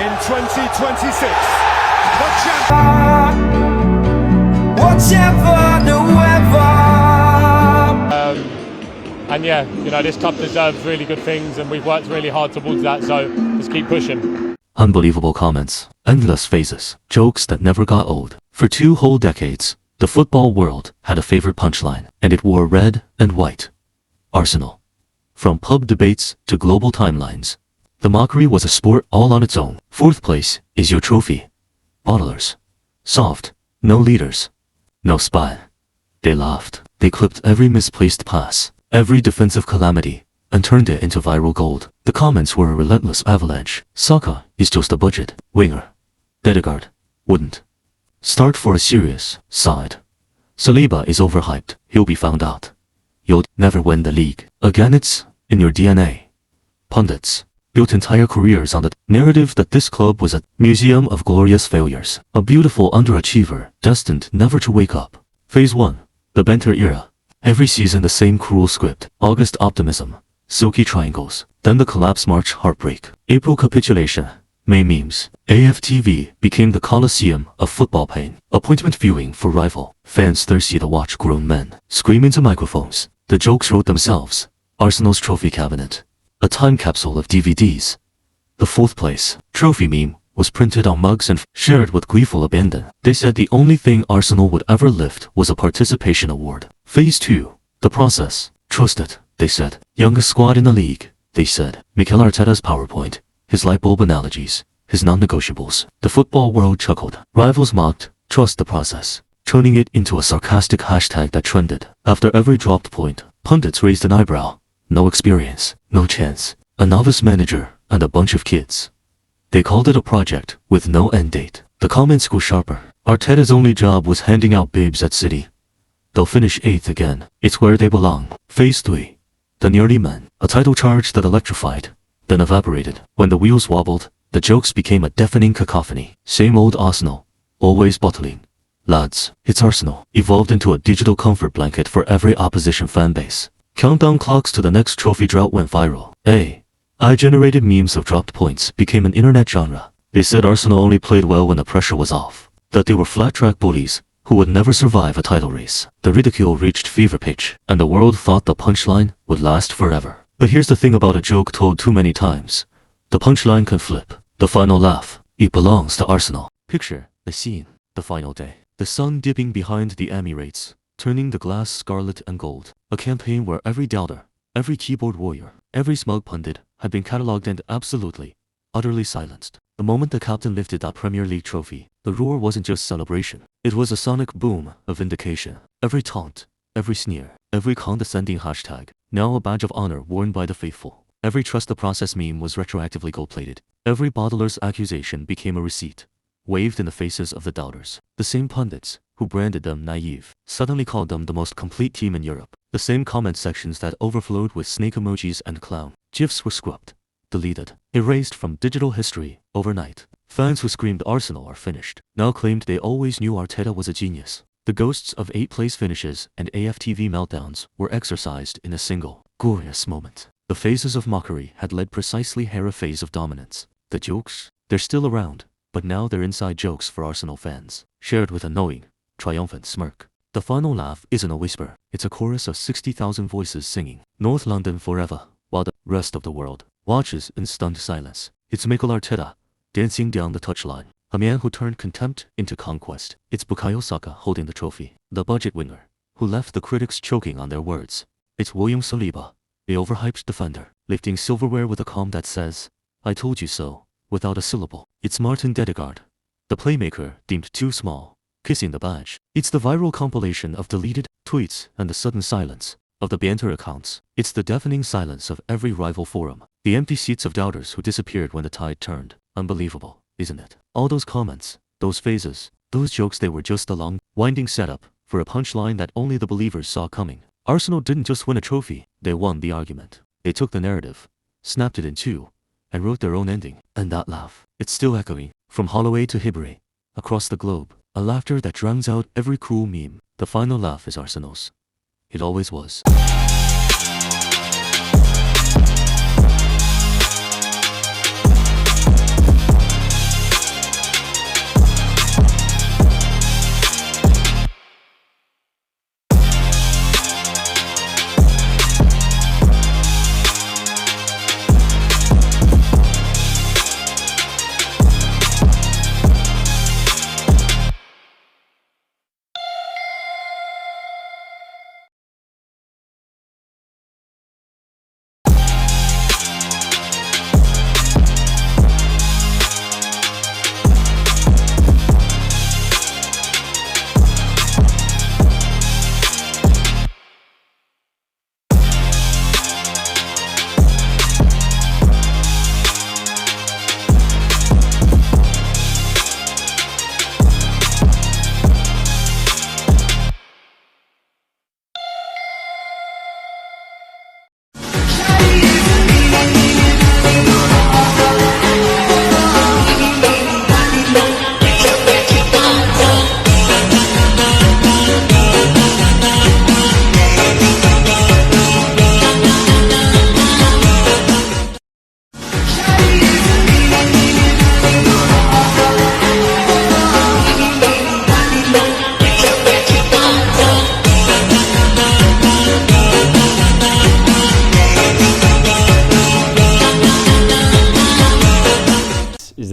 in 2026. The champion. Whatever the weather. And yeah, you know, this club deserves really good things and we've worked really hard towards that, so let's keep pushing. Unbelievable comments, endless phases, jokes that never got old. For 2 whole decades, the football world had a favorite punchline, and it wore red and white. Arsenal. From pub debates to global timelines, the mockery was a sport all on its own. 4th place is your trophy. Bottlers. Soft. No leaders. No spine. They laughed. They clipped every misplaced pass, every defensive calamity, and turned it into viral gold. The comments were a relentless avalanche. Saka is just a budget winger. Dedegaard wouldn't start for a serious side. Saliba is overhyped. He'll be found out. You'll never win the league. Again, it's in your DNA. Pundits built entire careers on the narrative that this club was a museum of glorious failures, a beautiful underachiever destined never to wake up. Phase 1. The Banter Era. Every season the same cruel script. August optimism. Silky triangles. Then the collapse, March heartbreak. April capitulation. May memes. AFTV became the Colosseum of football pain. Appointment viewing for rival. Fans thirsty to watch grown men scream into microphones. The jokes wrote themselves. Arsenal's trophy cabinet. A time capsule of DVDs. The 4th place trophy meme was printed on mugs and shared with gleeful abandon. They said the only thing Arsenal would ever lift was a participation award. Phase 2. The process. Trust it, they said. Youngest squad in the league, they said. Mikel Arteta's PowerPoint. His light bulb analogies. His non-negotiables. The football world chuckled. Rivals mocked. Trust the process. Turning it into a sarcastic hashtag that trended. After every dropped point, pundits raised an eyebrow. No experience. No chance. A novice manager and a bunch of kids. They called it a project with no end date. The comments grew sharper. Arteta's only job was handing out bibs at City. They'll finish 8th again. It's where they belong. Phase 3. The nearly men. A title charge that electrified, then evaporated. When the wheels wobbled, the jokes became a deafening cacophony. Same old Arsenal. Always bottling. Lads, it's Arsenal. Evolved into a digital comfort blanket for every opposition fan base. Countdown clocks to the next trophy drought went viral. AI-generated memes of dropped points became an internet genre. They said Arsenal only played well when the pressure was off. That they were flat-track bullies who would never survive a title race. The ridicule reached fever pitch, and the world thought the punchline would last forever. But here's the thing about a joke told too many times. The punchline can flip. The final laugh. It belongs to Arsenal. Picture the scene. The final day. The sun dipping behind the Emirates, turning the glass scarlet and gold. A campaign where every doubter, every keyboard warrior, every smug pundit had been catalogued and absolutely, utterly silenced. The moment the captain lifted that Premier League trophy, the roar wasn't just celebration. It was a sonic boom of vindication. Every taunt, every sneer, every condescending hashtag, now a badge of honor worn by the faithful. Every trust the process meme was retroactively gold-plated. Every bottler's accusation became a receipt, waved in the faces of the doubters. The same pundits who branded them naive suddenly called them the most complete team in Europe. The same comment sections that overflowed with snake emojis and clown GIFs were scrubbed, deleted, erased from digital history overnight. Fans who screamed Arsenal are finished now claimed they always knew Arteta was a genius. The ghosts of 8th-place finishes and AFTV meltdowns were exorcised in a single, glorious moment. The phases of mockery had led precisely here a phase of dominance. The jokes? They're still around, but now they're inside jokes for Arsenal fans, shared with a knowing, triumphant smirk. The final laugh isn't a whisper, it's a chorus of 60,000 voices singing North London forever, while the rest of the world watches in stunned silence. It's Mikel Arteta, dancing down the touchline, a man who turned contempt into conquest. It's Bukayo Saka holding the trophy, the budget winger, who left the critics choking on their words. It's William Saliba, the overhyped defender, lifting silverware with a calm that says, I told you so, without a syllable. It's Martin Dedegaard, the playmaker deemed too small, kissing the badge. It's the viral compilation of deleted tweets and the sudden silence of the Banter accounts. It's the deafening silence of every rival forum, the empty seats of doubters who disappeared when the tide turned. Unbelievable, isn't it? All those comments, those phases, those jokes, they were just a long, winding setup for a punchline that only the believers saw coming. Arsenal didn't just win a trophy, they won the argument. They took the narrative, snapped it in two, and wrote their own ending. And that laugh, it's still echoing, from Holloway to Hibbary, across the globe. A laughter that drowns out every cruel meme. The final laugh is Arsenal's. It always was.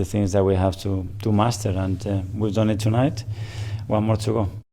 things that we have to master, and we've done it tonight. One more to go.